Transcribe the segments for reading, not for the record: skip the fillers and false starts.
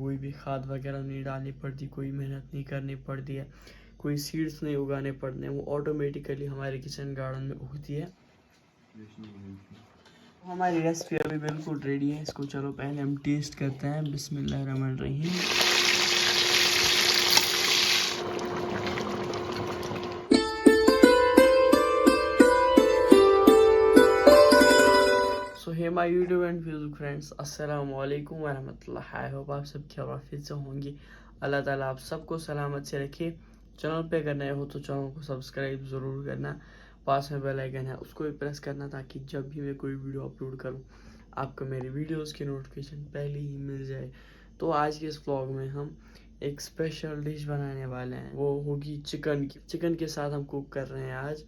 कोई भी खाद वगैरह नहीं डालनी पड़ती, कोई मेहनत नहीं करनी पड़ती है, कोई सीड्स नहीं उगाने पड़ते हैं, वो ऑटोमेटिकली हमारे किचन गार्डन में उगती है। हमारी रेसिपी अभी बिल्कुल रेडी है। इसको चलो पहले हम टेस्ट करते हैं। बिस्मिल्लाहिर्रहमानिर्रहीम। So hey my YouTube and Facebook friends, अस्सलाम वालेकुम वरहमतुल्लाह। आई होप आप सब खैरियत से होंगे। अल्लाह ताला आप सबको सलामत से रखे। चैनल पे अगर नए हो तो चैनल को सब्सक्राइब ज़रूर करना। पास में बेल आइकन है, उसको भी प्रेस करना ताकि जब भी मैं कोई वीडियो अपलोड करूं आपको मेरी वीडियोस की नोटिफिकेशन पहले ही मिल जाए। तो आज के इस व्लॉग में हम एक स्पेशल डिश बनाने वाले हैं, वो होगी चिकन की। चिकन के साथ हम कुक कर रहे हैं आज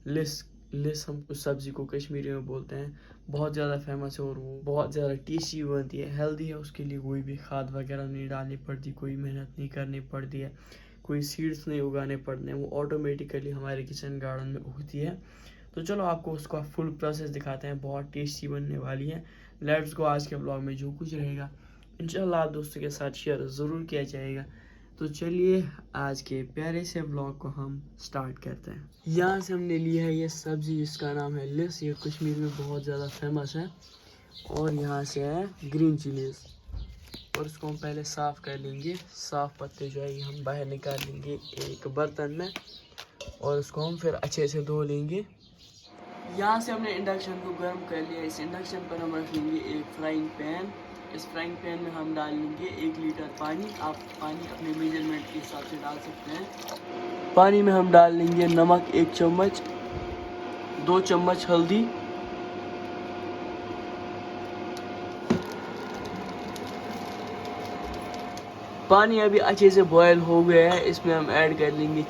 लिस हम उस सब्ज़ी को कश्मीरी में बोलते हैं। बहुत ज़्यादा फेमस है और वो बहुत ज़्यादा टेस्टी बनती है, हेल्दी है। उसके लिए कोई भी खाद वगैरह नहीं डालनी पड़ती, कोई मेहनत नहीं करनी पड़ती है, कोई सीड्स नहीं उगाने पड़ते हैं, वो ऑटोमेटिकली हमारे किचन गार्डन में उगती है। तो चलो आपको उसका फुल प्रोसेस दिखाते हैं, बहुत टेस्टी बनने वाली है। Let's go. आज के ब्लॉग में जो कुछ रहेगा इंशाल्लाह आप दोस्तों के साथ शेयर ज़रूर किया जाएगा। तो चलिए आज के प्यारे से ब्लॉग को हम स्टार्ट करते हैं। यहाँ से हमने लिया है ये सब्ज़ी जिसका नाम है लिस। ये कश्मीर में बहुत ज़्यादा फेमस है। और यहाँ से है ग्रीन चिलीज़, और इसको हम पहले साफ़ कर लेंगे। साफ़ पत्ते जो है ये हम बाहर निकाल लेंगे एक बर्तन में, और इसको हम फिर अच्छे से धो लेंगे। यहाँ से हमने इंडक्शन को गर्म कर लिया। इस इंडक्शन पर हम रख लेंगे एक फ्राइंग पैन। इस फ्राइंग पैन में हम डाल लेंगे 1 लीटर पानी। आप पानी अपने मेजरमेंट के हिसाब से डाल सकते हैं। पानी में हम डाल लेंगे नमक 1 चम्मच, 2 चम्मच हल्दी, पानी अभी अच्छे से बॉयल हो गया है। इसमें हम ऐड कर लेंगे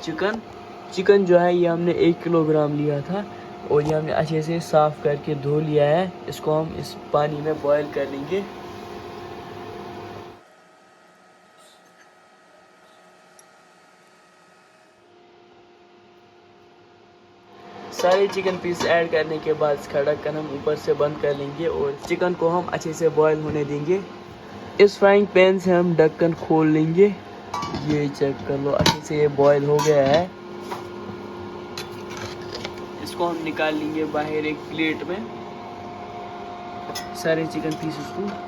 चिकन जो है ये हमने 1 किलोग्राम लिया था, और ये हमने अच्छे से साफ़ करके धो लिया है। इसको हम इस पानी में बॉयल कर लेंगे। सारे चिकन पीस ऐड करने के बाद इसका ढक्कन हम ऊपर से बंद कर लेंगे, और चिकन को हम अच्छे से बॉयल होने देंगे। इस फ्राइंग पैन से हम ढक्कन खोल लेंगे। ये चेक कर लो, अच्छे से ये बॉयल हो गया है। इसको हम निकाल लेंगे बाहर एक प्लेट में, सारे चिकन पीसेस को।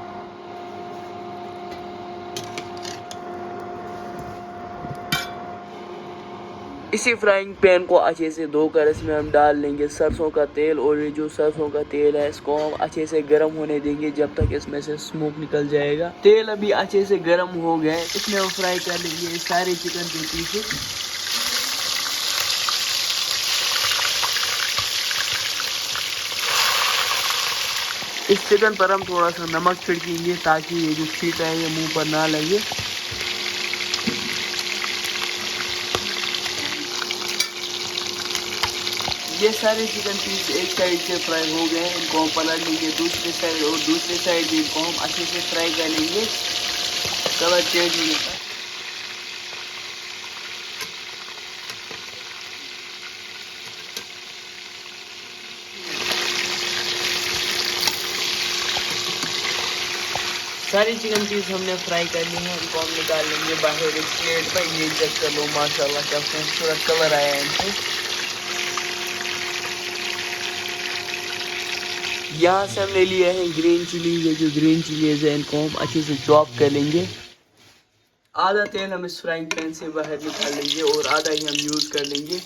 इसी फ्राइंग पैन को अच्छे से धोकर इसमें हम डाल लेंगे सरसों का तेल, और ये जो सरसों का तेल है इसको हम अच्छे से गर्म होने देंगे जब तक इसमें से स्मोक निकल जाएगा। तेल अभी अच्छे से गर्म हो गया है। इसमें हम फ्राई कर लेंगे सारे चिकन के पीसेस। इस चिकन पर हम थोड़ा सा नमक छिड़केंगे ताकि ये जो छींटा है ये मुंह पर ना लगे। ये सारे चिकन पीस एक साइड से फ्राई हो गए हैं। इनको हम पलट लेंगे दूसरी साइड, और दूसरी साइड भी इनको हम अच्छे से फ्राई कर लेंगे कलर चेंज होने तक। सारी चिकन पीस हमने फ्राई कर ली है। इनको हम निकाल लेंगे बाहर एक प्लेट पर। ये चेक कर लो, माशाल्लाह क्या खूबसूरत कलर आया है इनसे। यहाँ से हमने लिए हैं ग्रीन चिलीज। ये जो ग्रीन चिलीज है इनको हम अच्छे से चॉप कर लेंगे। आधा तेल हम इस फ्राइंग पैन से बाहर निकाल लेंगे, और आधा ही हम यूज़ कर लेंगे।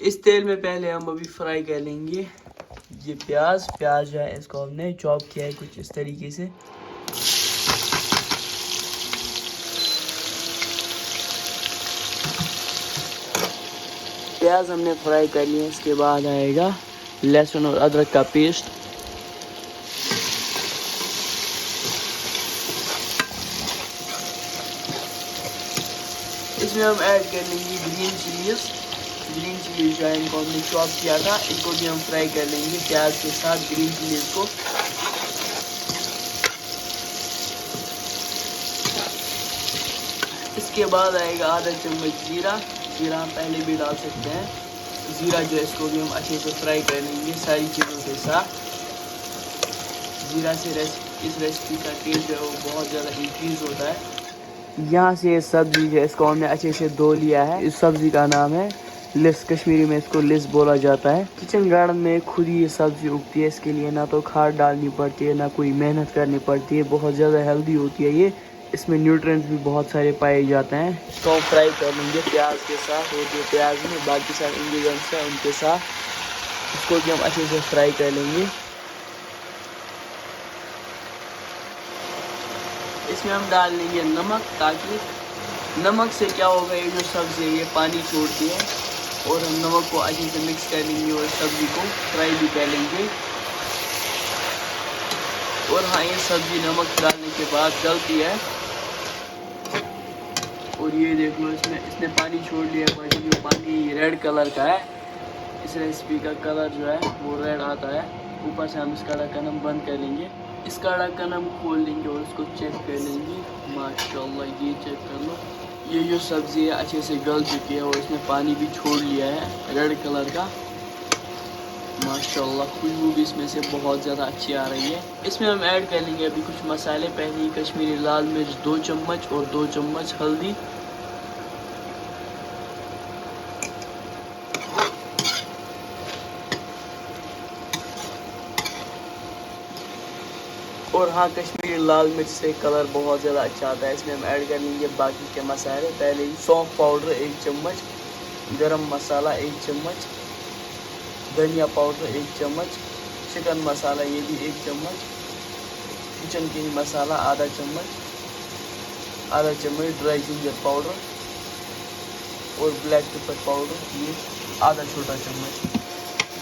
इस तेल में पहले हम अभी फ्राई कर लेंगे ये प्याज जो है इसको हमने चॉप किया है कुछ इस तरीके से। प्याज हमने फ्राई कर लिया। इसके बाद आएगा लहसुन और अदरक का पेस्ट। इसमें हम ऐड कर लेंगे ग्रीन चिलीज जो है इनको हमने चॉप किया था। इनको भी हम फ्राई कर लेंगे प्याज के साथ, ग्रीन चिलीज को। इसके बाद आएगा आधा चम्मच जीरा हम पहले भी डाल सकते हैं। जीरा जो है इसको भी हम अच्छे से फ्राई कर लेंगे सारी चीज़ों के साथ। जीरा से इस रेसिपी का टेस्ट जो है वो बहुत ज़्यादा इंक्रीज़ होता है। यहाँ से ये सब्ज़ी जो है इसको हमने अच्छे से धो लिया है। इस सब्ज़ी का नाम है लिस, कश्मीरी में इसको लिस बोला जाता है। किचन गार्डन में खुद ही ये सब्ज़ी उगती है, इसके लिए ना तो खाद डालनी पड़ती है ना कोई मेहनत करनी पड़ती है। बहुत ज़्यादा हेल्दी होती है ये, इसमें न्यूट्रिएंट्स भी बहुत सारे पाए जाते हैं। इसको हम फ्राई कर लेंगे प्याज के साथ, और जो प्याज में बाकी सारे इंग्रेडिएंट्स हैं उनके साथ इसको भी हम अच्छे से फ्राई कर लेंगे। इसमें हम डाल लेंगे नमक, ताकि नमक से क्या होगा, ये जो सब्ज़ी है ये पानी छोड़ती है, और हम नमक को अच्छे से मिक्स कर लेंगे और सब्ज़ी को फ्राई भी कर लेंगे। और हाँ, ये सब्ज़ी नमक डालने के बाद गलती है, और ये देख लो इसने पानी छोड़ लिया, बट ये पानी रेड कलर का है। इस रेसिपी का कलर जो है वो रेड आता है। ऊपर से हम इसका ढक्कन हम बंद कर लेंगे, इसका ढक्कन हम खोल लेंगे और इसको चेक कर लेंगे। माशाल्लाह, ये चेक कर लो, ये जो सब्ज़ी है अच्छे से गल चुकी है और इसने पानी भी छोड़ लिया है रेड कलर का। माशाल्लाह, खुशबू भी इसमें से बहुत ज़्यादा अच्छी आ रही है। इसमें हम ऐड कर लेंगे अभी कुछ मसाले। पहले कश्मीरी लाल मिर्च 2 चम्मच और 2 चम्मच हल्दी, और हाँ, कश्मीरी लाल मिर्च से कलर बहुत ज़्यादा अच्छा आता है। इसमें हम ऐड कर लेंगे बाकी के मसाले। पहले ही सौंफ पाउडर 1 चम्मच, गरम मसाला 1 चम्मच, धनिया पाउडर 1 चम्मच, चिकन मसाला ये भी 1 चम्मच, किचन किंग मसाला आधा चम्मच ड्राई जिंजर पाउडर, और ब्लैक पेपर पाउडर ये आधा छोटा चम्मच।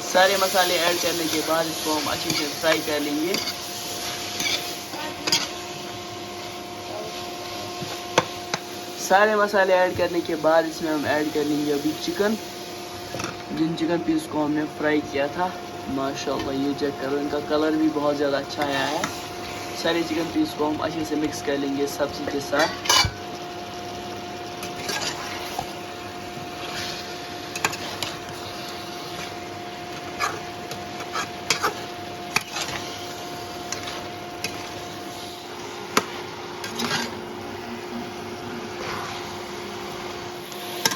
सारे मसाले ऐड करने के बाद इसको हम अच्छे से फ्राई कर लेंगे। सारे मसाले ऐड करने के बाद इसमें हम ऐड कर लेंगे अभी चिकन, जिन चिकन पीस को हमने फ्राई किया था। माशाल्लाह, ये चेक करो, इनका कलर भी बहुत ज़्यादा अच्छा आया है। सारे चिकन पीस को हम अच्छे से मिक्स कर लेंगे सब्ज़ी के साथ।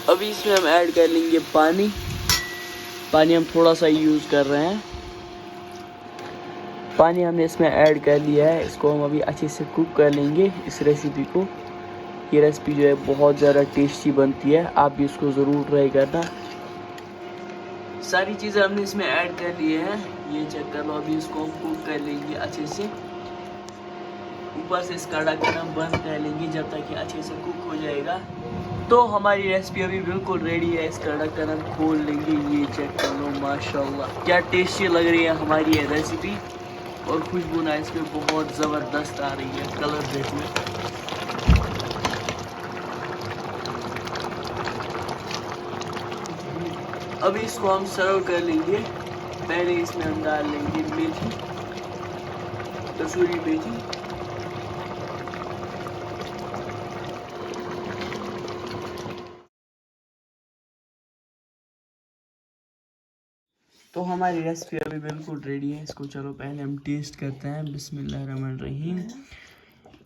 अभी इसमें हम ऐड कर लेंगे पानी हम थोड़ा सा यूज़ कर रहे हैं। पानी हमने इसमें ऐड कर लिया है। इसको हम अभी अच्छे से कुक कर लेंगे इस रेसिपी को। ये रेसिपी जो है बहुत ज़्यादा टेस्टी बनती है, आप भी इसको ज़रूर ट्राई करना। सारी चीज़ें हमने इसमें ऐड कर लिए हैं, ये चेक कर लो। अभी इसको हम कुक कर लेंगे अच्छे से। ऊपर से इसका ढक्कन हम बंद कर लेंगे जब तक कि अच्छे से कुक हो जाएगा। तो हमारी रेसिपी अभी बिल्कुल रेडी है। इसका ढक्कन हम खोल लेंगे, ये चेक कर लो। माशाल्लाह, क्या टेस्टी लग रही है हमारी ये रेसिपी, और खुशबू ना इसमें बहुत ज़बरदस्त आ रही है। कलर देखो, अभी इसको हम सर्व कर लेंगे। पहले इसमें हम डाल लेंगे मेथी, कसूरी मेथी, तो हमारी रेसिपी अभी बिल्कुल रेडी है। इसको चलो पहले हम टेस्ट करते हैं। बिस्मिल्लाहिर्रहमानिर्रहीम।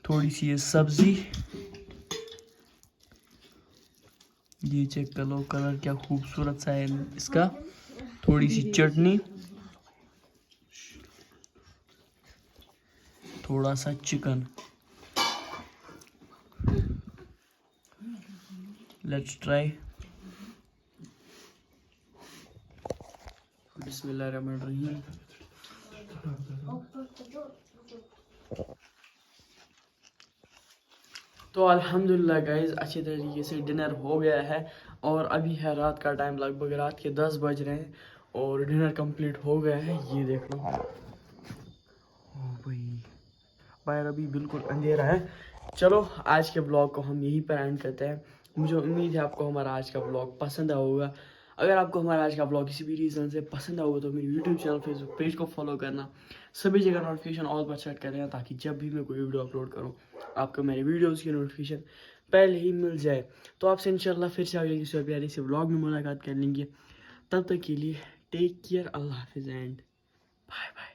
थोड़ी सी ये सब्ज़ी, ये चेक कर लो, कलर क्या खूबसूरत सा है इसका। थोड़ी सी चटनी, थोड़ा सा चिकन। Let's try. बिस्मिल्लाहिर्रहमानिर्रहीम। तो अल्हम्दुलिल्लाह गाइज़, अच्छे तरीके से डिनर हो गया है, और अभी है रात का टाइम, लगभग रात के 10 बज रहे हैं, और डिनर कंप्लीट हो गया है। ये देख लो, ओ भाई बाहर अभी बिल्कुल अंधेरा है। चलो आज के ब्लॉग को हम यहीं पर एंड करते हैं। मुझे उम्मीद है आपको हमारा आज का ब्लॉग पसंद आया होगा। अगर आपको हमारा आज का ब्लॉग किसी भी रीज़न से पसंद आया होगा तो मेरे यूट्यूब चैनल, फेसबुक पेज को फॉलो करना, सभी जगह नोटिफिकेशन ऑल पर सेट कर देना, ताकि जब भी मैं कोई वीडियो अपलोड करूँ आपको मेरे वीडियोज़ की नोटिफिकेशन पहले ही मिल जाए। तो आपसे इंशाल्लाह फिर से आगे किसी प्यारे से ब्लॉग में मुलाकात कर लेंगे। तब तक के लिए टेक केयर, अल्लाह हाफिज़ एंड बाय बाय।